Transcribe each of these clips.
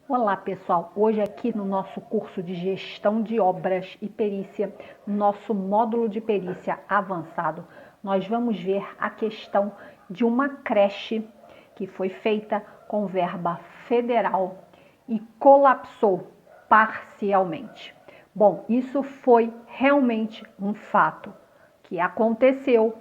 Olá pessoal, hoje aqui no nosso curso de Gestão de Obras e Perícia, nosso módulo de perícia avançado, nós vamos ver a questão de uma creche que foi feita com verba federal e colapsou parcialmente. Bom, isso foi realmente um fato que aconteceu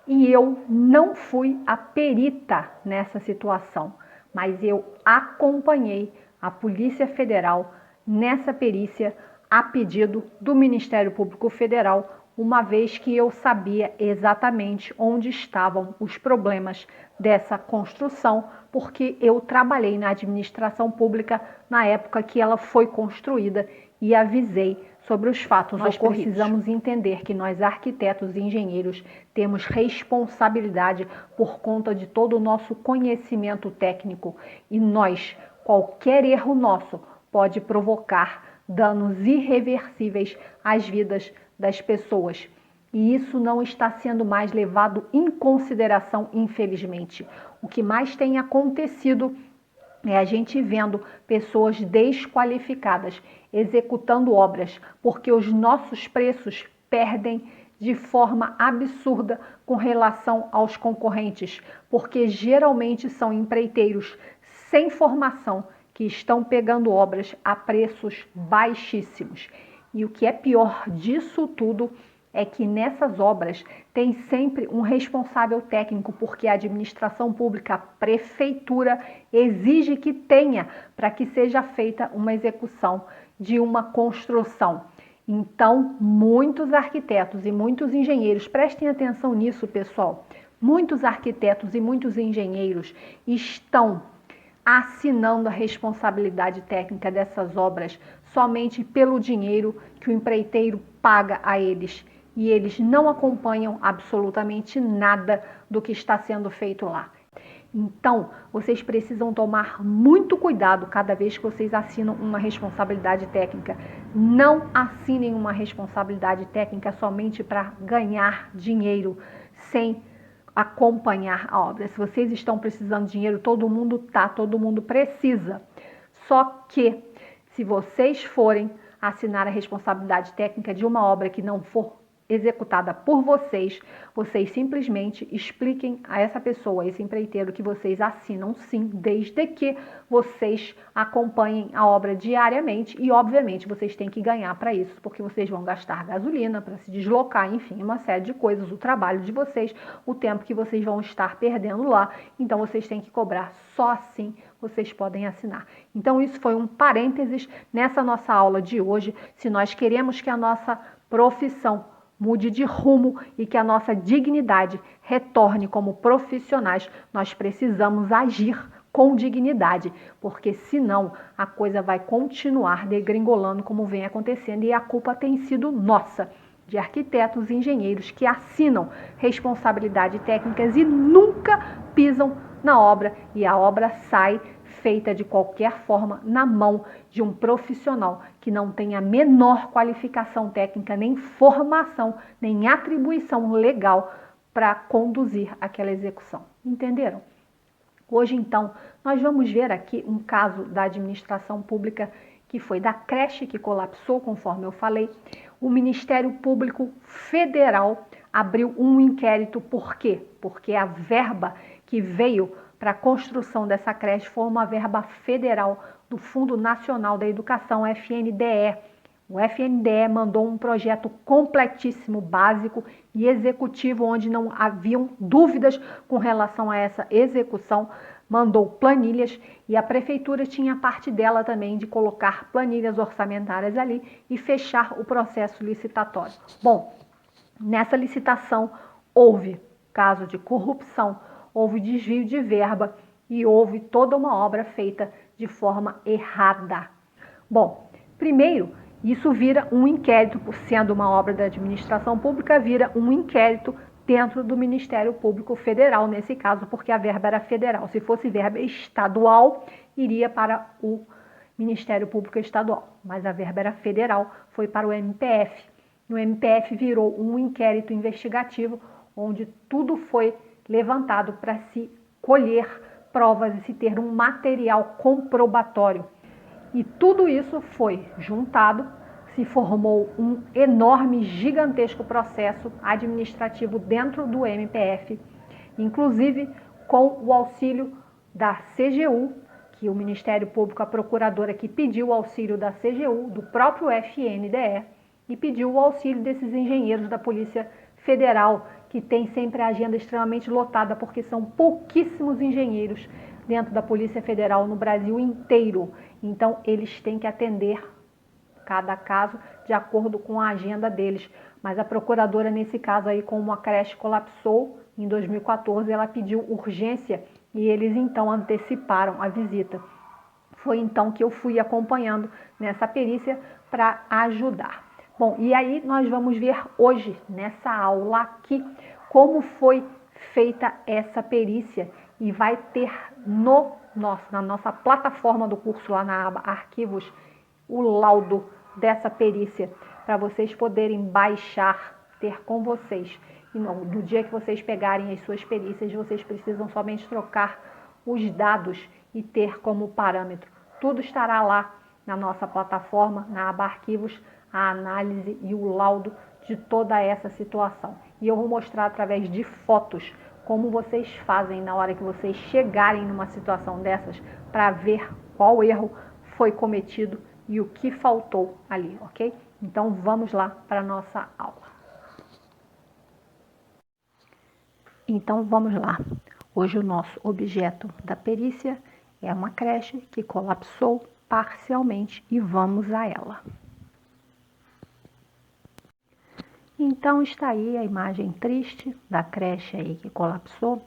e eu não fui a perita nessa situação, mas eu acompanhei a Polícia Federal nessa perícia a pedido do Ministério Público Federal, uma vez que eu sabia exatamente onde estavam os problemas dessa construção, porque eu trabalhei na administração pública na época que ela foi construída e avisei sobre os fatos ocorridos. Nós precisamos entender que nós, arquitetos e engenheiros, temos responsabilidade por conta de todo o nosso conhecimento técnico e nós, qualquer erro nosso pode provocar danos irreversíveis às vidas das pessoas. E isso não está sendo mais levado em consideração, infelizmente. O que mais tem acontecido é a gente vendo pessoas desqualificadas executando obras, porque os nossos preços perdem de forma absurda com relação aos concorrentes, porque geralmente são empreiteiros sem formação que estão pegando obras a preços baixíssimos. E o que é pior disso tudo é que nessas obras tem sempre um responsável técnico, porque a administração pública, a prefeitura, exige que tenha para que seja feita uma execução de uma construção. Então, muitos arquitetos e muitos engenheiros, prestem atenção nisso, pessoal, muitos arquitetos e muitos engenheiros estão assinando a responsabilidade técnica dessas obras somente pelo dinheiro que o empreiteiro paga a eles. E eles não acompanham absolutamente nada do que está sendo feito lá. Então, vocês precisam tomar muito cuidado cada vez que vocês assinam uma responsabilidade técnica. Não assinem uma responsabilidade técnica somente para ganhar dinheiro, sem acompanhar a obra. Se vocês estão precisando de dinheiro, todo mundo precisa. Só que, se vocês forem assinar a responsabilidade técnica de uma obra que não for executada por vocês, vocês simplesmente expliquem a essa pessoa, a esse empreiteiro, que vocês assinam sim, desde que vocês acompanhem a obra diariamente e, obviamente, vocês têm que ganhar para isso, porque vocês vão gastar gasolina para se deslocar, enfim, uma série de coisas, o trabalho de vocês, o tempo que vocês vão estar perdendo lá, então vocês têm que cobrar, só assim vocês podem assinar. Então isso foi um parênteses nessa nossa aula de hoje. Se nós queremos que a nossa profissão mude de rumo e que a nossa dignidade retorne como profissionais, nós precisamos agir com dignidade, porque senão a coisa vai continuar degringolando como vem acontecendo e a culpa tem sido nossa, de arquitetos e engenheiros que assinam responsabilidade técnicas e nunca pisam na obra e a obra sai feita de qualquer forma na mão de um profissional que não tem a menor qualificação técnica, nem formação, nem atribuição legal para conduzir aquela execução. Entenderam? Hoje, então, nós vamos ver aqui um caso da administração pública que foi da creche que colapsou, conforme eu falei. O Ministério Público Federal abriu um inquérito. Por quê? Porque a verba que veio para a construção dessa creche foi uma verba federal do Fundo Nacional da Educação, FNDE. O FNDE mandou um projeto completíssimo, básico e executivo, onde não haviam dúvidas com relação a essa execução, mandou planilhas e a prefeitura tinha parte dela também de colocar planilhas orçamentárias ali e fechar o processo licitatório. Bom, nessa licitação houve caso de corrupção, houve desvio de verba e houve toda uma obra feita de forma errada. Bom, primeiro, isso vira um inquérito, sendo uma obra da administração pública, vira um inquérito dentro do Ministério Público Federal, nesse caso, porque a verba era federal. Se fosse verba estadual, iria para o Ministério Público Estadual, mas a verba era federal, foi para o MPF. No MPF virou um inquérito investigativo, onde tudo foi levantado para se colher provas e se ter um material comprobatório. E tudo isso foi juntado, se formou um enorme, gigantesco processo administrativo dentro do MPF, inclusive com o auxílio da CGU, que o Ministério Público, a procuradora que pediu o auxílio da CGU, do próprio FNDE, e pediu o auxílio desses engenheiros da Polícia Federal, que tem sempre a agenda extremamente lotada, porque são pouquíssimos engenheiros dentro da Polícia Federal no Brasil inteiro. Então, eles têm que atender cada caso de acordo com a agenda deles. Mas a procuradora, nesse caso aí, como a creche colapsou em 2014, ela pediu urgência e eles então anteciparam a visita. Foi então que eu fui acompanhando nessa perícia para ajudar. Bom, e aí nós vamos ver hoje, nessa aula aqui, como foi feita essa perícia e vai ter na nossa plataforma do curso, lá na aba Arquivos, o laudo dessa perícia, para vocês poderem baixar, ter com vocês. E no dia que vocês pegarem as suas perícias, vocês precisam somente trocar os dados e ter como parâmetro. Tudo estará lá na nossa plataforma, na aba Arquivos, a análise e o laudo de toda essa situação. E eu vou mostrar através de fotos como vocês fazem na hora que vocês chegarem numa situação dessas, para ver qual erro foi cometido e o que faltou ali, ok? Então vamos lá para a nossa aula. Então vamos lá. Hoje o nosso objeto da perícia é uma creche que colapsou parcialmente e vamos a ela. Então está aí a imagem triste da creche aí que colapsou.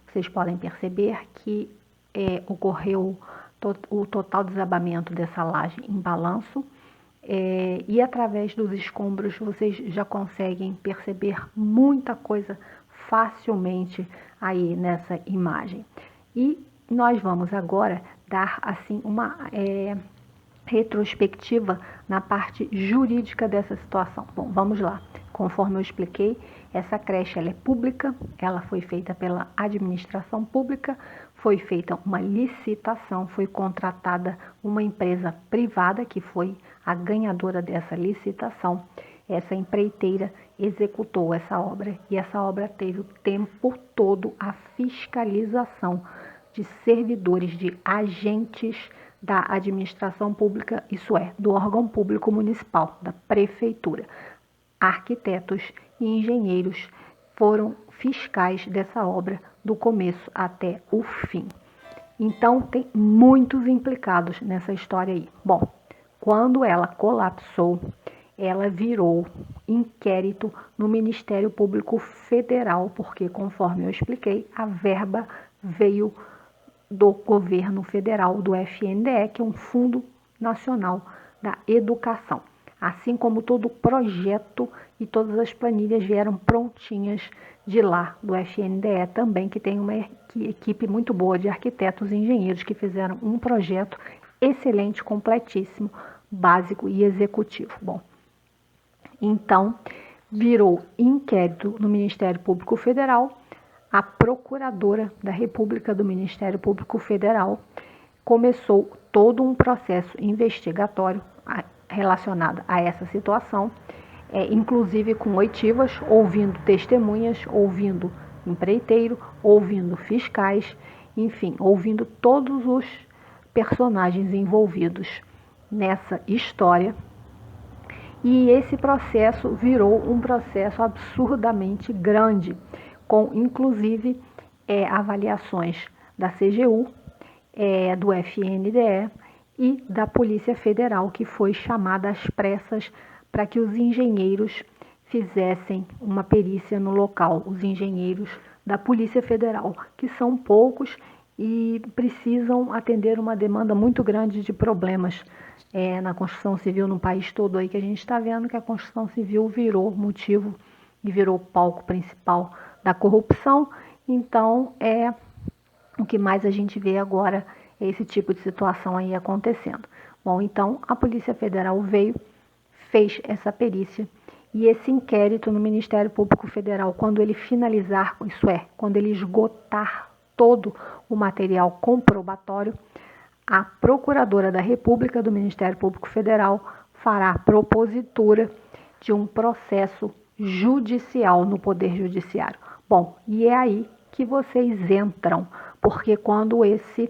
Vocês podem perceber que ocorreu o total desabamento dessa laje em balanço, e através dos escombros vocês já conseguem perceber muita coisa facilmente aí nessa imagem. E nós vamos agora dar assim uma retrospectiva na parte jurídica dessa situação. Bom, vamos lá. Conforme eu expliquei, essa creche ela é pública, ela foi feita pela administração pública, foi feita uma licitação, foi contratada uma empresa privada que foi a ganhadora dessa licitação. Essa empreiteira executou essa obra e essa obra teve o tempo todo a fiscalização de servidores, de agentes da administração pública, isso é, do órgão público municipal, da prefeitura. Arquitetos e engenheiros foram fiscais dessa obra do começo até o fim. Então, tem muitos implicados nessa história aí. Bom, quando ela colapsou, ela virou inquérito no Ministério Público Federal, porque, conforme eu expliquei, a verba veio do governo federal, do FNDE, que é um Fundo Nacional da Educação. Assim como todo o projeto e todas as planilhas vieram prontinhas de lá, do FNDE também, que tem uma equipe muito boa de arquitetos e engenheiros que fizeram um projeto excelente, completíssimo, básico e executivo. Bom, então virou inquérito no Ministério Público Federal. A procuradora da República do Ministério Público Federal começou todo um processo investigatório relacionado a essa situação, inclusive com oitivas, ouvindo testemunhas, ouvindo empreiteiro, ouvindo fiscais, enfim, ouvindo todos os personagens envolvidos nessa história. E esse processo virou um processo absurdamente grande, com inclusive avaliações da CGU, do FNDE e da Polícia Federal, que foi chamada às pressas para que os engenheiros fizessem uma perícia no local, os engenheiros da Polícia Federal, que são poucos e precisam atender uma demanda muito grande de problemas na construção civil no país todo aí, que a gente está vendo que a construção civil virou motivo e virou palco principal da corrupção. Então, o que mais a gente vê agora é esse tipo de situação aí acontecendo. Bom, então a Polícia Federal fez essa perícia e esse inquérito no Ministério Público Federal, quando ele finalizar, isso é, quando ele esgotar todo o material comprobatório, a Procuradora da República do Ministério Público Federal fará propositura de um processo judicial no Poder Judiciário. Bom, e é aí que vocês entram, porque quando esse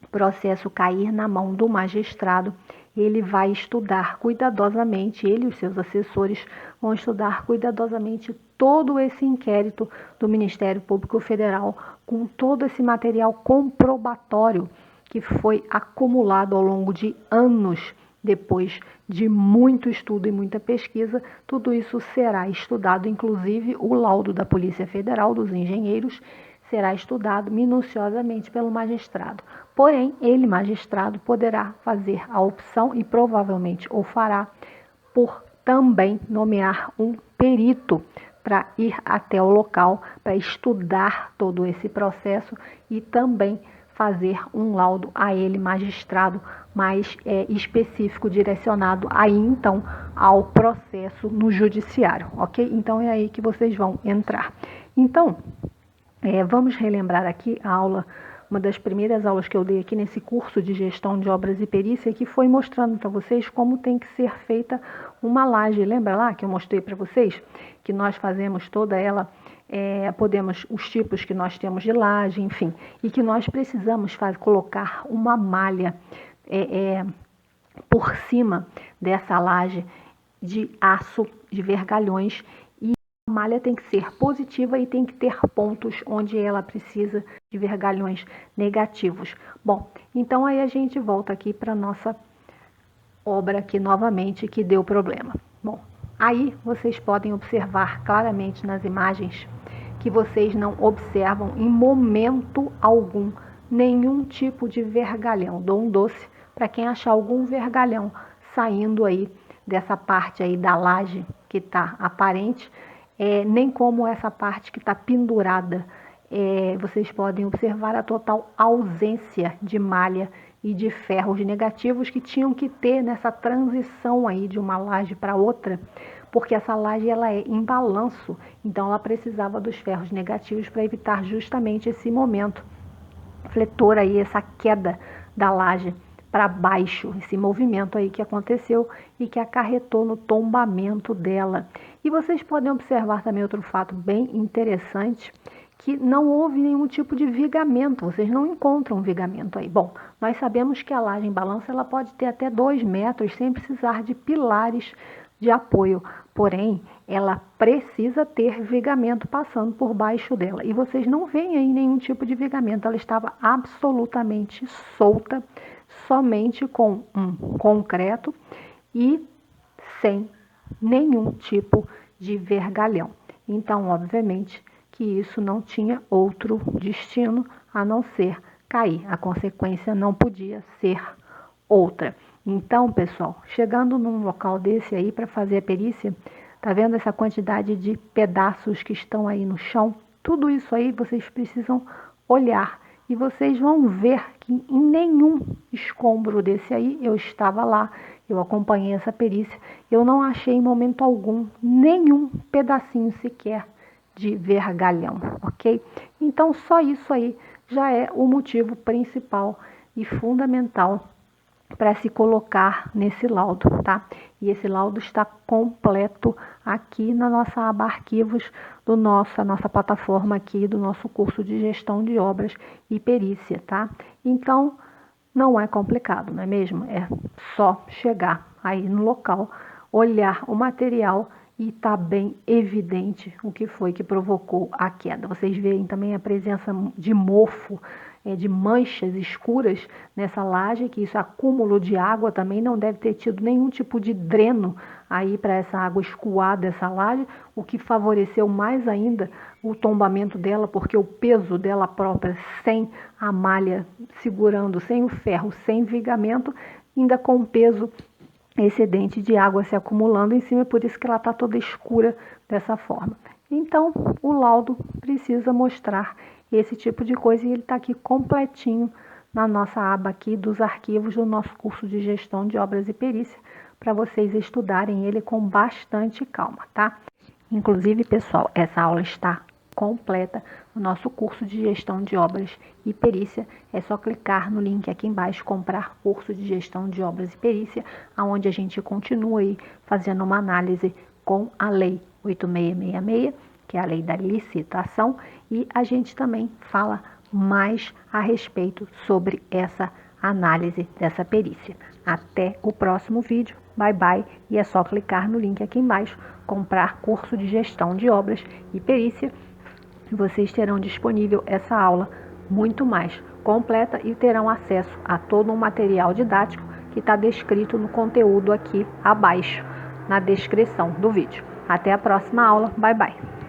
processo cair na mão do magistrado, ele vai estudar cuidadosamente, ele e os seus assessores vão estudar cuidadosamente todo esse inquérito do Ministério Público Federal, com todo esse material comprobatório que foi acumulado ao longo de anos, depois de muito estudo e muita pesquisa. Tudo isso será estudado, inclusive o laudo da Polícia Federal, dos engenheiros, será estudado minuciosamente pelo magistrado. Porém, ele, magistrado, poderá fazer a opção, e provavelmente o fará, por também nomear um perito para ir até o local, para estudar todo esse processo e também fazer um laudo a ele, magistrado, mais específico, direcionado aí então ao processo no judiciário, ok? Então é aí que vocês vão entrar. Então, vamos relembrar aqui a aula, uma das primeiras aulas que eu dei aqui nesse curso de gestão de obras e perícia, que foi mostrando para vocês como tem que ser feita uma laje. Lembra lá que eu mostrei para vocês que nós fazemos toda ela, os tipos que nós temos de laje, enfim, e que nós precisamos colocar uma malha por cima dessa laje de aço, de vergalhões. A malha tem que ser positiva e tem que ter pontos onde ela precisa de vergalhões negativos. Bom, então aí a gente volta aqui para a nossa obra aqui novamente, que deu problema. Bom, aí vocês podem observar claramente nas imagens que vocês não observam em momento algum nenhum tipo de vergalhão. Dou um doce para quem achar algum vergalhão saindo aí dessa parte aí da laje que está aparente, nem como essa parte que está pendurada. Vocês podem observar a total ausência de malha e de ferros negativos que tinham que ter nessa transição aí de uma laje para outra, porque essa laje ela é em balanço, então ela precisava dos ferros negativos para evitar justamente esse momento fletor aí, essa queda da laje para baixo, esse movimento aí que aconteceu e que acarretou no tombamento dela. E vocês podem observar também outro fato bem interessante, que não houve nenhum tipo de vigamento, vocês não encontram vigamento aí. Bom, nós sabemos que a laje em balanço ela pode ter até 2 metros sem precisar de pilares de apoio, porém ela precisa ter vigamento passando por baixo dela. E vocês não veem aí nenhum tipo de vigamento, ela estava absolutamente solta, somente com um concreto e sem nenhum tipo de vergalhão. Então, obviamente, que isso não tinha outro destino a não ser cair. A consequência não podia ser outra. Então, pessoal, chegando num local desse aí para fazer a perícia, tá vendo essa quantidade de pedaços que estão aí no chão? Tudo isso aí vocês precisam olhar e vocês vão ver que em nenhum escombro desse aí, eu estava lá, eu acompanhei essa perícia, eu não achei em momento algum nenhum pedacinho sequer de vergalhão, ok? Então, só isso aí já é o motivo principal e fundamental para se colocar nesse laudo, tá? E esse laudo está completo aqui na nossa aba arquivos a nossa plataforma aqui do nosso curso de gestão de obras e perícia, tá? Então, não é complicado, não é mesmo? É só chegar aí no local, olhar o material e está bem evidente o que foi que provocou a queda. Vocês veem também a presença de mofo, de manchas escuras nessa laje, que isso é acúmulo de água também, não deve ter tido nenhum tipo de dreno aí para essa água escoar dessa laje, o que favoreceu mais ainda o tombamento dela, porque o peso dela própria, sem a malha segurando, sem o ferro, sem vigamento, ainda com peso excedente de água se acumulando em cima, por isso que ela está toda escura dessa forma. Então, o laudo precisa mostrar esse tipo de coisa e ele está aqui completinho na nossa aba aqui dos arquivos do nosso curso de gestão de obras e perícia, para vocês estudarem ele com bastante calma, tá? Inclusive, pessoal, essa aula está completa o nosso curso de gestão de obras e perícia. É só clicar no link aqui embaixo, comprar curso de gestão de obras e perícia, onde a gente continua aí fazendo uma análise com a lei 8666, que é a lei da licitação, e a gente também fala mais a respeito sobre essa análise dessa perícia. Até o próximo vídeo. Bye bye. E é só clicar no link aqui embaixo, comprar curso de gestão de obras e perícia. Vocês terão disponível essa aula muito mais completa e terão acesso a todo um material didático que está descrito no conteúdo aqui abaixo, na descrição do vídeo. Até a próxima aula. Bye bye.